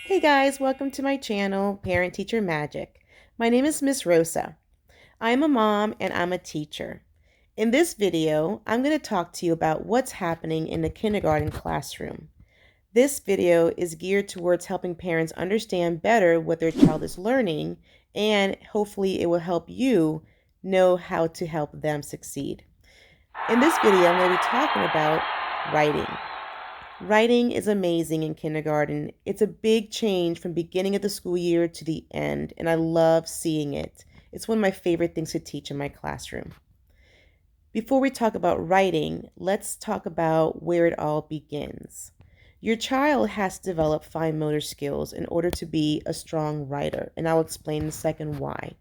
Hey guys, welcome to my channel, Parent Teacher Magic. My name is Miss Rosa. I'm a mom and I'm a teacher. In this video, I'm going to talk to you about what's happening in the kindergarten classroom. This video is geared towards helping parents understand better what their child is learning, and hopefully it will help you know how to help them succeed. In this video, I'm going to be talking about writing. Writing is amazing in kindergarten. It's a big change from beginning of the school year to the end, and I love seeing it. It's one of my favorite things to teach in my classroom. Before we talk about writing, let's talk about where it all begins. Your child has to develop fine motor skills in order to be a strong writer, and I'll explain in a second why.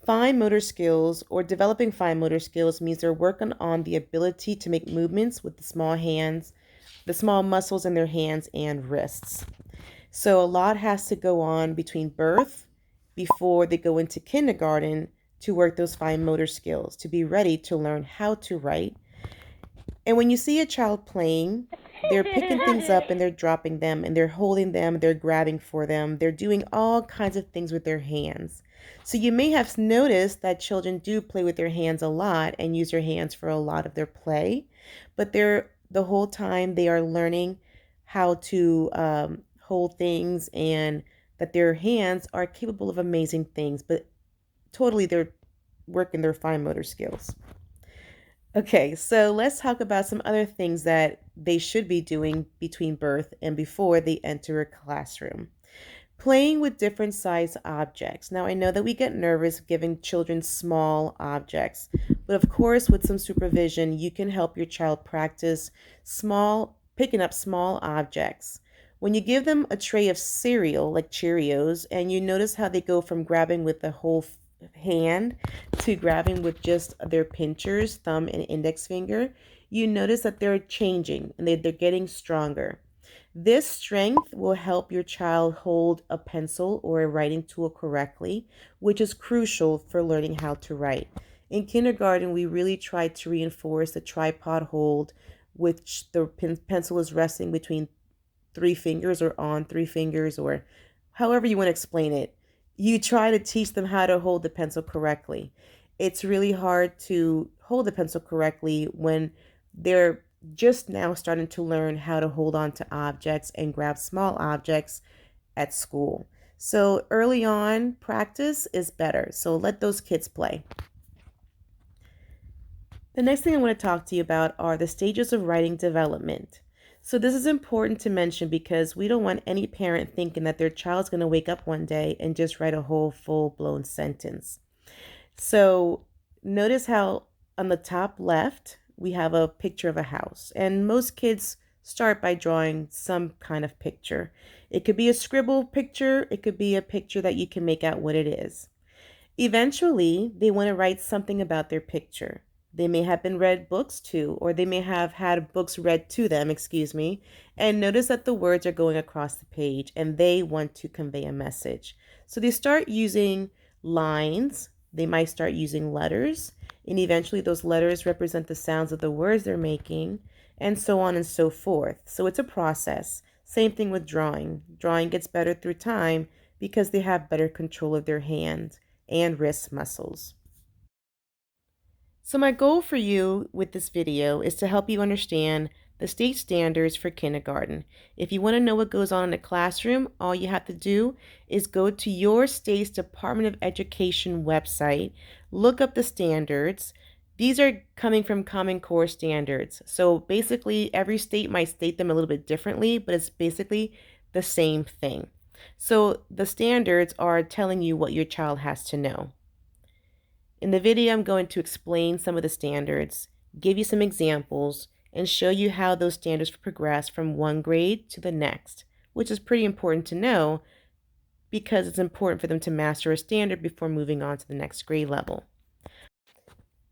Fine motor skills or developing fine motor skills means they're working on the ability to make movements with the small muscles in their hands and wrists. So a lot has to go on between birth before they go into kindergarten to work those fine motor skills, to be ready to learn how to write. And when you see a child playing, they're picking things up and they're dropping them and they're holding them, they're grabbing for them, they're doing all kinds of things with their hands. So you may have noticed that children do play with their hands a lot and use their hands for a lot of their play, but the whole time they are learning how to hold things, and that their hands are capable of amazing things, but totally they're working their fine motor skills. Okay, so let's talk about some other things that they should be doing between birth and before they enter a classroom. Playing with different size objects. Now, I know that we get nervous giving children small objects, but of course, with some supervision, you can help your child practice picking up small objects. When you give them a tray of cereal like Cheerios, and you notice how they go from grabbing with the whole hand to grabbing with just their pinchers, thumb and index finger, you notice that they're changing and they're getting stronger. This strength will help your child hold a pencil or a writing tool correctly, which is crucial for learning how to write. In kindergarten, we really try to reinforce the tripod hold, which the pencil is resting between three fingers or on three fingers, or however you want to explain it. You try to teach them how to hold the pencil correctly. It's really hard to hold the pencil correctly when they're just now starting to learn how to hold on to objects and grab small objects at school. So early on, practice is better. So let those kids play. The next thing I want to talk to you about are the stages of writing development. So this is important to mention because we don't want any parent thinking that their child's going to wake up one day and just write a whole full-blown sentence. So notice how on the top left, we have a picture of a house, and most kids start by drawing some kind of picture. It could be a scribble picture, it could be a picture that you can make out what it is. Eventually, they want to write something about their picture. They may have been read books to, or they may have had books read to them, and notice that the words are going across the page and they want to convey a message. So they start using lines, they might start using letters, and eventually those letters represent the sounds of the words they're making, and so on and so forth. So it's a process. Same thing with drawing. Drawing gets better through time because they have better control of their hands and wrist muscles. So my goal for you with this video is to help you understand the state standards for kindergarten. If you want to know what goes on in the classroom, all you have to do is go to your state's Department of Education website, look up the standards. These are coming from Common Core standards. So basically every state might state them a little bit differently, but it's basically the same thing. So the standards are telling you what your child has to know. In the video, I'm going to explain some of the standards, give you some examples, and show you how those standards progress from one grade to the next, which is pretty important to know because it's important for them to master a standard before moving on to the next grade level.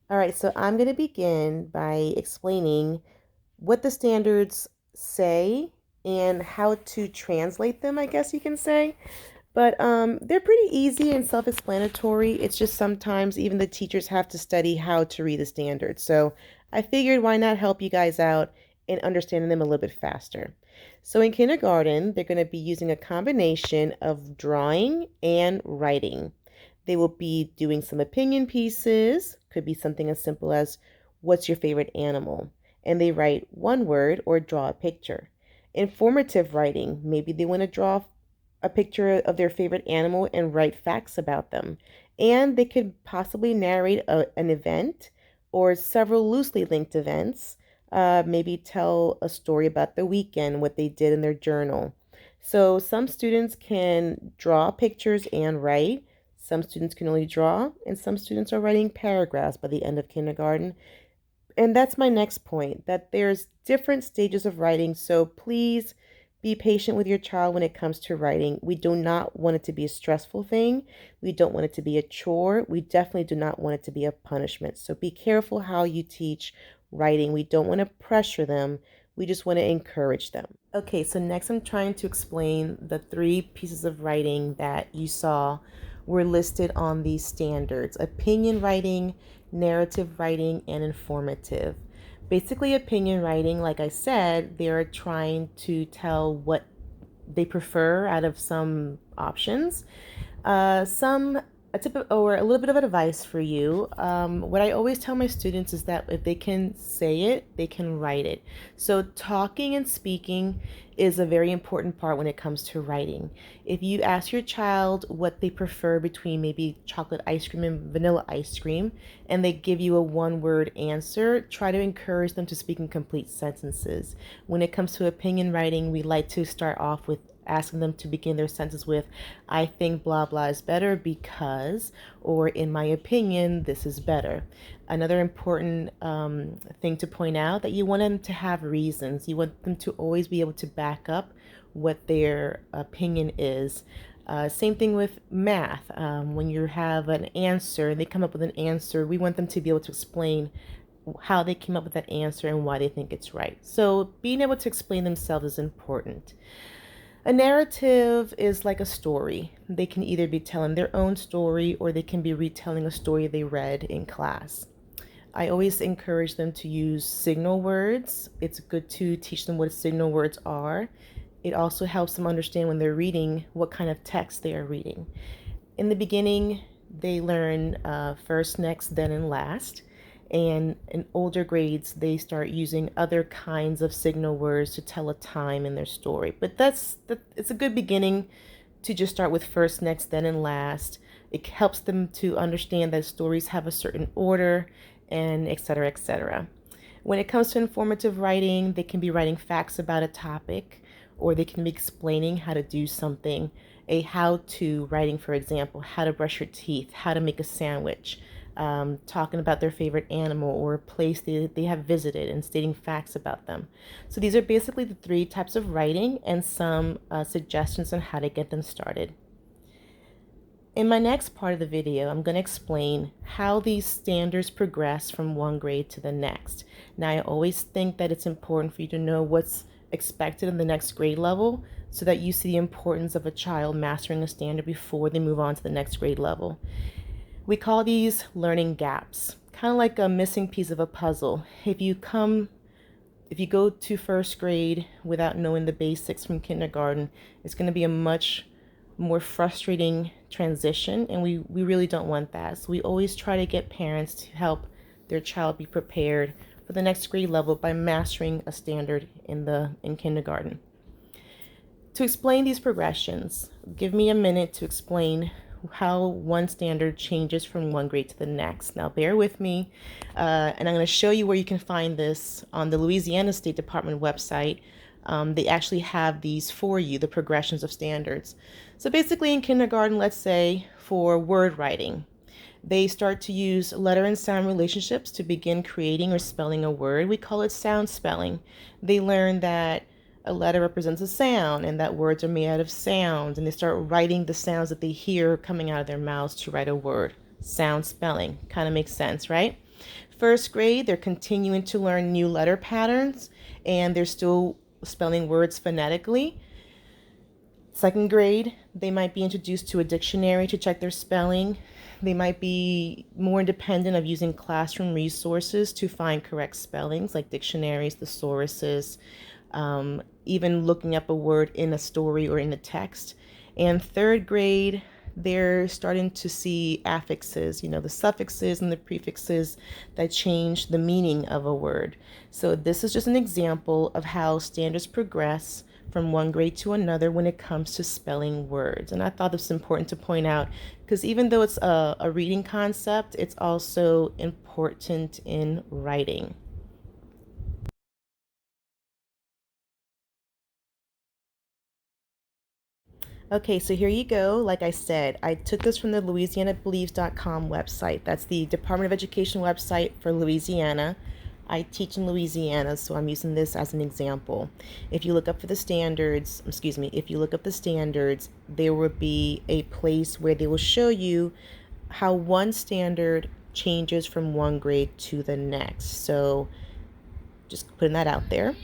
All right, so I'm going to begin by explaining what the standards say and how to translate them, I guess you can say. But they're pretty easy and self-explanatory. It's just sometimes even the teachers have to study how to read the standards. So I figured why not help you guys out and understanding them a little bit faster. So in kindergarten, they're going to be using a combination of drawing and writing. They will be doing some opinion pieces, could be something as simple as, what's your favorite animal? And they write one word or draw a picture. Informative writing, maybe they want to draw a picture of their favorite animal and write facts about them. And they could possibly narrate an event or several loosely linked events, maybe tell a story about the weekend, what they did in their journal. So some students can draw pictures and write. Some students can only draw, and some students are writing paragraphs by the end of kindergarten. And that's my next point, that there's different stages of writing. So please be patient with your child when it comes to writing. We do not want it to be a stressful thing. We don't want it to be a chore. We definitely do not want it to be a punishment. So be careful how you teach writing. We don't want to pressure them. We just want to encourage them. Okay, so next I'm trying to explain the 3 pieces of writing that you saw were listed on these standards: opinion writing, narrative writing, and informative. Basically, opinion writing, like I said, they're trying to tell what they prefer out of some options. Some a tip of, or a little bit of advice for you. What I always tell my students is that if they can say it, they can write it. So talking and speaking is a very important part when it comes to writing. If you ask your child what they prefer between maybe chocolate ice cream and vanilla ice cream, and they give you a one-word answer, try to encourage them to speak in complete sentences. When it comes to opinion writing, we like to start off with asking them to begin their sentence with, I think blah blah is better because, or in my opinion, this is better. Another important thing to point out, that you want them to have reasons. You want them to always be able to back up what their opinion is. Same thing with math. When you have an answer and they come up with an answer, we want them to be able to explain how they came up with that answer and why they think it's right. So being able to explain themselves is important. A narrative is like a story. They can either be telling their own story or they can be retelling a story they read in class. I always encourage them to use signal words. It's good to teach them what signal words are. It also helps them understand when they're reading what kind of text they are reading. In the beginning, they learn first, next, then, and last. And in older grades, they start using other kinds of signal words to tell a time in their story. But it's a good beginning to just start with first, next, then, and last. It helps them to understand that stories have a certain order, and etc., etc. When it comes to informative writing, they can be writing facts about a topic, or they can be explaining how to do something. A how-to writing, for example, how to brush your teeth, how to make a sandwich. Talking about their favorite animal or a place they have visited and stating facts about them. So these are basically the 3 types of writing and some suggestions on how to get them started. In my next part of the video, I'm going to explain how these standards progress from one grade to the next. Now, I always think that it's important for you to know what's expected in the next grade level so that you see the importance of a child mastering a standard before they move on to the next grade level. We call these learning gaps, kind of like a missing piece of a puzzle. If you go to first grade without knowing the basics from kindergarten, it's going to be a much more frustrating transition, and we really don't want that. So we always try to get parents to help their child be prepared for the next grade level by mastering a standard in kindergarten. To explain these progressions, give me a minute to explain how one standard changes from one grade to the next. Now bear with me, and I'm going to show you where you can find this on the Louisiana State Department website. They actually have these for you, the progressions of standards. So basically in kindergarten, let's say for word writing, they start to use letter and sound relationships to begin creating or spelling a word. We call it sound spelling. They learn that a letter represents a sound and that words are made out of sounds, and they start writing the sounds that they hear coming out of their mouths to write a word. Sound spelling kind of makes sense, right? First grade, they're continuing to learn new letter patterns, and they're still spelling words phonetically. Second grade, they might be introduced to a dictionary to check their spelling. They might be more independent of using classroom resources to find correct spellings like dictionaries, thesauruses, even looking up a word in a story or in a text. And third grade, they're starting to see affixes, the suffixes and the prefixes that change the meaning of a word. So this is just an example of how standards progress from one grade to another when it comes to spelling words. And I thought this was important to point out because even though it's a reading concept, it's also important in writing. Okay, so here you go. Like I said, I took this from the LouisianaBelieves.com website. That's the Department of Education website for Louisiana. I teach in Louisiana, so I'm using this as an example. If you look up for the standards, if you look up the standards, there will be a place where they will show you how one standard changes from one grade to the next. So just putting that out there.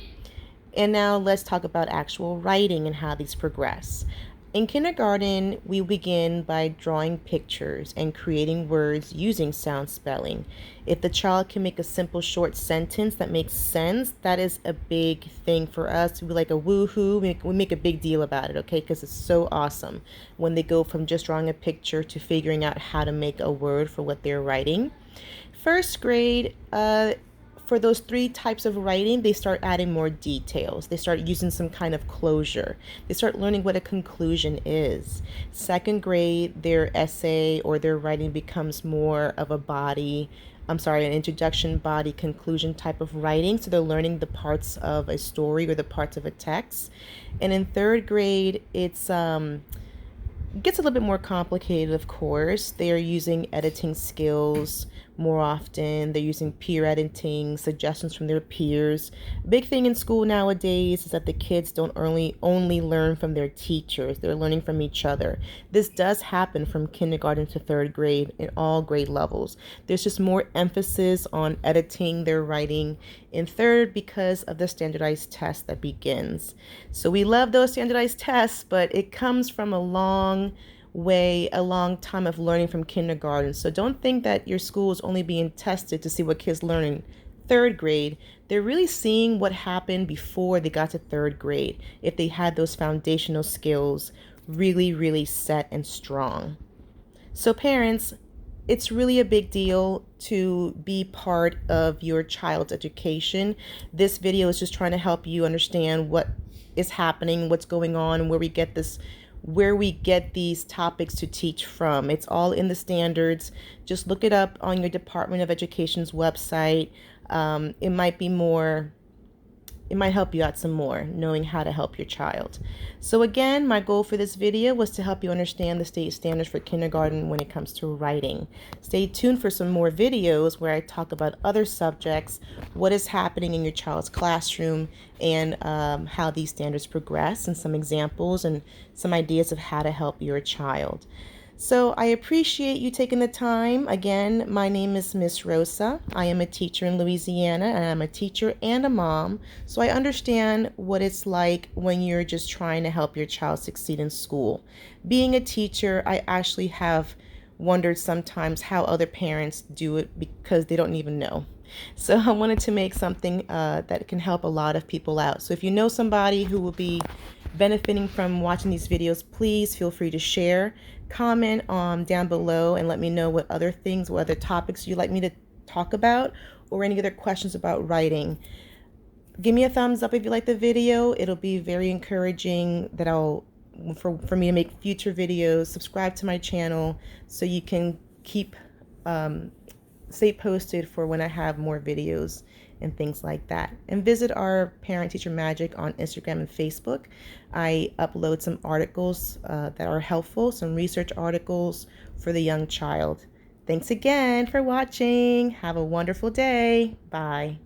And now let's talk about actual writing and how these progress. In kindergarten, we begin by drawing pictures and creating words using sound spelling. If the child can make a simple short sentence that makes sense, that is a big thing for us. We like a woohoo. We make a big deal about it, okay? Because it's so awesome when they go from just drawing a picture to figuring out how to make a word for what they're writing. First grade, for those three types of writing, they start adding more details. They start using some kind of closure. They start learning what a conclusion is. Second grade, their essay or their writing becomes more of an introduction, body, conclusion type of writing. So they're learning the parts of a story or the parts of a text. And in third grade, it gets a little bit more complicated, of course. They are using editing skills more often. They're using peer editing, suggestions from their peers. Big thing in school nowadays is that the kids don't only learn from their teachers. They're learning from each other. This does happen from kindergarten to third grade in all grade levels. There's just more emphasis on editing their writing in third because of the standardized test that begins. So we love those standardized tests, but it comes from a long time of learning from kindergarten. So don't think that your school is only being tested to see what kids learn in third grade. They're really seeing what happened before they got to third grade, if they had those foundational skills really, really set and strong. So parents, it's really a big deal to be part of your child's education. This video is just trying to help you understand what is happening, what's going on, and where we get these topics to teach from. It's all in the standards. Just look it up on your Department of Education's website. It might help you out some more, knowing how to help your child. So again, my goal for this video was to help you understand the state standards for kindergarten when it comes to writing. Stay tuned for some more videos where I talk about other subjects, what is happening in your child's classroom, and how these standards progress, and some examples and some ideas of how to help your child. So I appreciate you taking the time. Again, my name is Miss Rosa. I am a teacher in Louisiana, and I'm a teacher and a mom. So I understand what it's like when you're just trying to help your child succeed in school. Being a teacher, I actually have wondered sometimes how other parents do it because they don't even know. So I wanted to make something that can help a lot of people out. So if you know somebody who will be benefiting from watching these videos, please feel free to share. Comment down below and let me know what other topics you'd like me to talk about, or any other questions about writing. Give me a thumbs up if you like the video. It'll be very encouraging for me to make future videos. Subscribe to my channel so you can stay posted for when I have more videos and things like that. And visit our ParenTeacher Magic on Instagram and Facebook. I upload some articles that are helpful, some research articles for the young child. Thanks again for watching. Have a wonderful day. Bye.